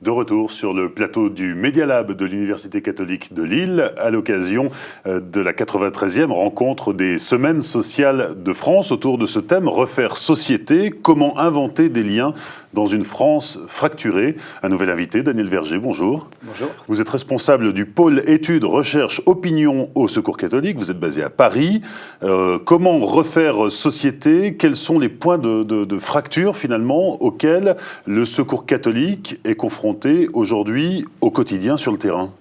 De retour sur le plateau du Media Lab de l'Université catholique de Lille à l'occasion de la 93e rencontre des Semaines sociales de France autour de ce thème « Refaire société, comment inventer des liens dans une France fracturée ». Un nouvel invité, Daniel Verger, bonjour. Bonjour. Vous êtes responsable du pôle études, recherche, opinion au Secours catholique. Vous êtes basé à Paris. Comment refaire société? Quels sont les points de fracture finalement auxquels le Secours catholique est confronté aujourd'hui au quotidien sur le terrain?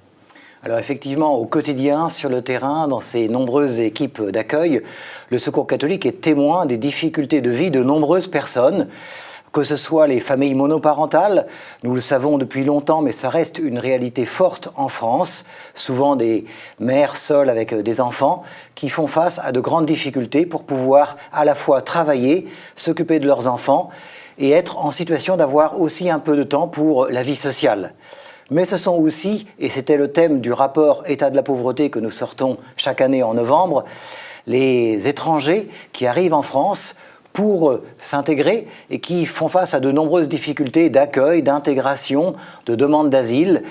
Alors effectivement, au quotidien, sur le terrain, dans ces nombreuses équipes d'accueil, le Secours catholique est témoin des difficultés de vie de nombreuses personnes, que ce soit les familles monoparentales, nous le savons depuis longtemps, mais ça reste une réalité forte en France, souvent des mères seules avec des enfants, qui font face à de grandes difficultés pour pouvoir à la fois travailler, s'occuper de leurs enfants, et être en situation d'avoir aussi un peu de temps pour la vie sociale. Mais ce sont aussi, et c'était le thème du rapport État de la pauvreté que nous sortons chaque année en novembre, les étrangers qui arrivent en France pour s'intégrer et qui font face à de nombreuses difficultés d'accueil, d'intégration, de demande d'asile,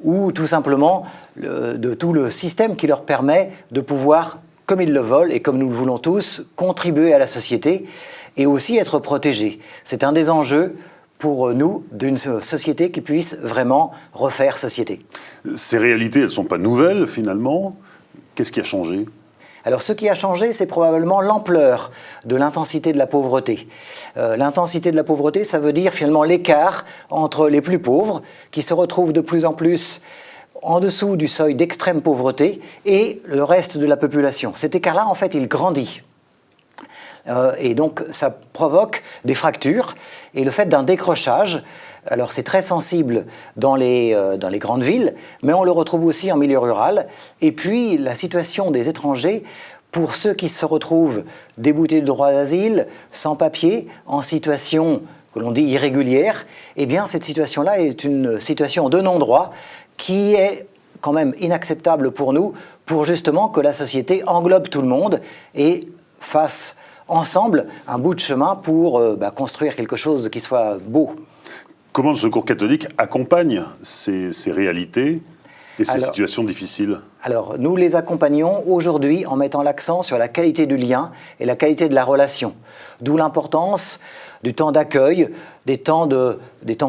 ou tout simplement de tout le système qui leur permet de pouvoir, comme ils le veulent et comme nous le voulons tous, contribuer à la société et aussi être protégés. C'est un des enjeux pour nous d'une société qui puisse vraiment refaire société. Ces réalités, elles ne sont pas nouvelles finalement. Qu'est-ce qui a changé ? Alors ce qui a changé, c'est probablement l'ampleur de l'intensité de la pauvreté. L'intensité de la pauvreté, ça veut dire finalement l'écart entre les plus pauvres, qui se retrouvent de plus en plus en dessous du seuil d'extrême pauvreté, et le reste de la population. Cet écart-là, en fait, il grandit. Et donc, ça provoque des fractures et le fait d'un décrochage. Alors, c'est très sensible dans les grandes villes, mais on le retrouve aussi en milieu rural. Et puis, la situation des étrangers, pour ceux qui se retrouvent déboutés de droit d'asile, sans papier, en situation que l'on dit irrégulière, eh bien, cette situation-là est une situation de non-droit qui est quand même inacceptable pour nous, pour justement que la société englobe tout le monde et fasse ensemble un bout de chemin pour construire quelque chose qui soit beau. Comment le Secours catholique accompagne ces réalités et ces situations difficiles ? Alors, nous les accompagnons aujourd'hui en mettant l'accent sur la qualité du lien et la qualité de la relation. D'où l'importance du temps d'accueil, des temps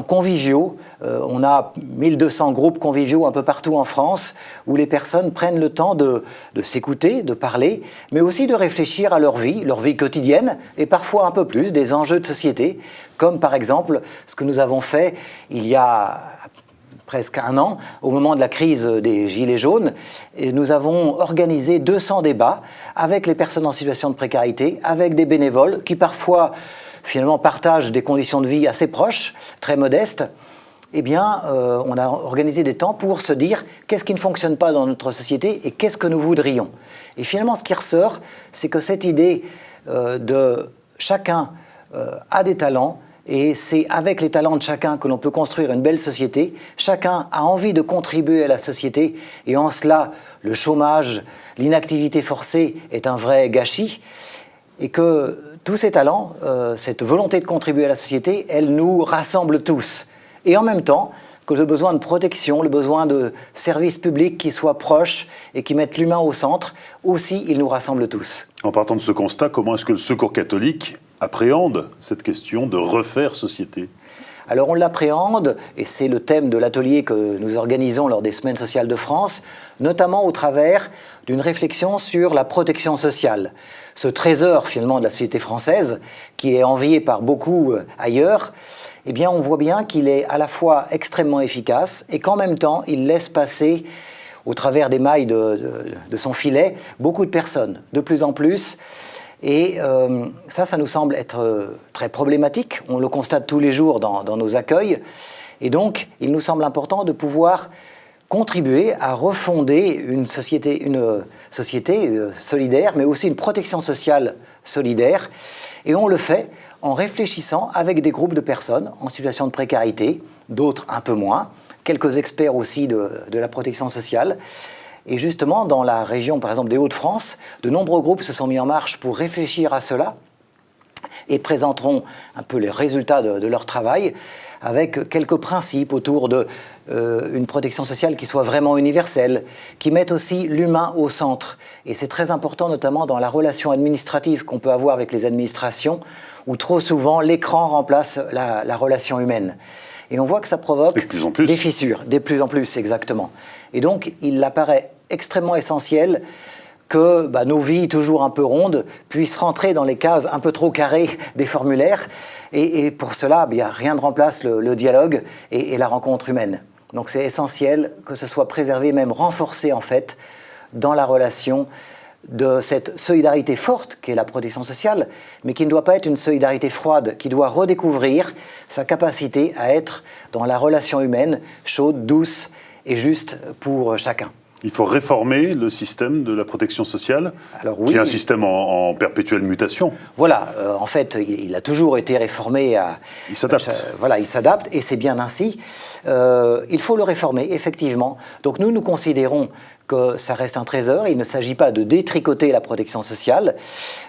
conviviaux. On a 1200 groupes conviviaux un peu partout en France où les personnes prennent le temps de s'écouter, de parler, mais aussi de réfléchir à leur vie quotidienne et parfois un peu plus des enjeux de société, comme par exemple ce que nous avons fait il y a presque un an, au moment de la crise des Gilets jaunes, et nous avons organisé 200 débats avec les personnes en situation de précarité, avec des bénévoles qui parfois finalement partagent des conditions de vie assez proches, très modestes. Eh bien, on a organisé des temps pour se dire qu'est-ce qui ne fonctionne pas dans notre société et qu'est-ce que nous voudrions. Et finalement, ce qui ressort, c'est que cette idée de chacun a des talents, et c'est avec les talents de chacun que l'on peut construire une belle société. Chacun a envie de contribuer à la société. Et en cela, le chômage, l'inactivité forcée est un vrai gâchis. Et que tous ces talents, cette volonté de contribuer à la société, elle nous rassemble tous. Et en même temps, que le besoin de protection, le besoin de services publics qui soient proches et qui mettent l'humain au centre, aussi, il nous rassemble tous. En partant de ce constat, comment est-ce que le Secours catholique appréhende cette question de refaire société ? Alors on l'appréhende, et c'est le thème de l'atelier que nous organisons lors des Semaines sociales de France, notamment au travers d'une réflexion sur la protection sociale. Ce trésor finalement de la société française, qui est envié par beaucoup ailleurs, eh bien on voit bien qu'il est à la fois extrêmement efficace et qu'en même temps il laisse passer au travers des mailles de son filet beaucoup de personnes, de plus en plus. Et ça nous semble être très problématique. On le constate tous les jours dans nos accueils. Et donc, il nous semble important de pouvoir contribuer à refonder une société solidaire, mais aussi une protection sociale solidaire. Et on le fait en réfléchissant avec des groupes de personnes en situation de précarité, d'autres un peu moins, quelques experts aussi de la protection sociale. Et justement, dans la région, par exemple, des Hauts-de-France, de nombreux groupes se sont mis en marche pour réfléchir à cela et présenteront un peu les résultats de leur travail avec quelques principes autour de une protection sociale qui soit vraiment universelle, qui mette aussi l'humain au centre. Et c'est très important, notamment dans la relation administrative qu'on peut avoir avec les administrations, où trop souvent l'écran remplace la relation humaine. Et on voit que ça provoque des fissures, de plus en plus, exactement. Et donc, il apparaît extrêmement essentiel que nos vies toujours un peu rondes puissent rentrer dans les cases un peu trop carrées des formulaires. Et pour cela, rien ne remplace le dialogue et la rencontre humaine. Donc c'est essentiel que ce soit préservé, même renforcé en fait, dans la relation de cette solidarité forte qu'est la protection sociale, mais qui ne doit pas être une solidarité froide, qui doit redécouvrir sa capacité à être dans la relation humaine, chaude, douce et juste pour chacun. Il faut réformer le système de la protection sociale, qui est un système en perpétuelle mutation. Voilà, en fait, il a toujours été réformé. Il s'adapte. Voilà, il s'adapte et c'est bien ainsi. Il faut le réformer, effectivement. Donc nous considérons que ça reste un trésor. Il ne s'agit pas de détricoter la protection sociale,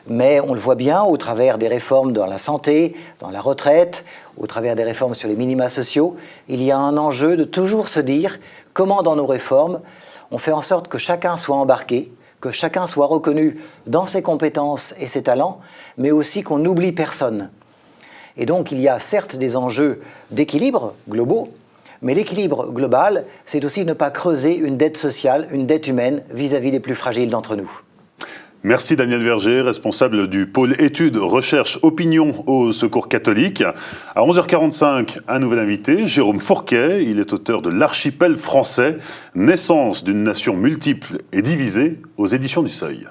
mais on le voit bien au travers des réformes dans la santé, dans la retraite, au travers des réformes sur les minima sociaux. Il y a un enjeu de toujours se dire comment dans nos réformes, on fait en sorte que chacun soit embarqué, que chacun soit reconnu dans ses compétences et ses talents, mais aussi qu'on n'oublie personne. Et donc il y a certes des enjeux d'équilibre globaux, mais l'équilibre global, c'est aussi ne pas creuser une dette sociale, une dette humaine vis-à-vis des plus fragiles d'entre nous. Merci Daniel Verger, responsable du pôle études, recherche, opinion au Secours catholique. À 11h45, un nouvel invité, Jérôme Fourquet. Il est auteur de L'Archipel français, naissance d'une nation multiple et divisée aux éditions du Seuil.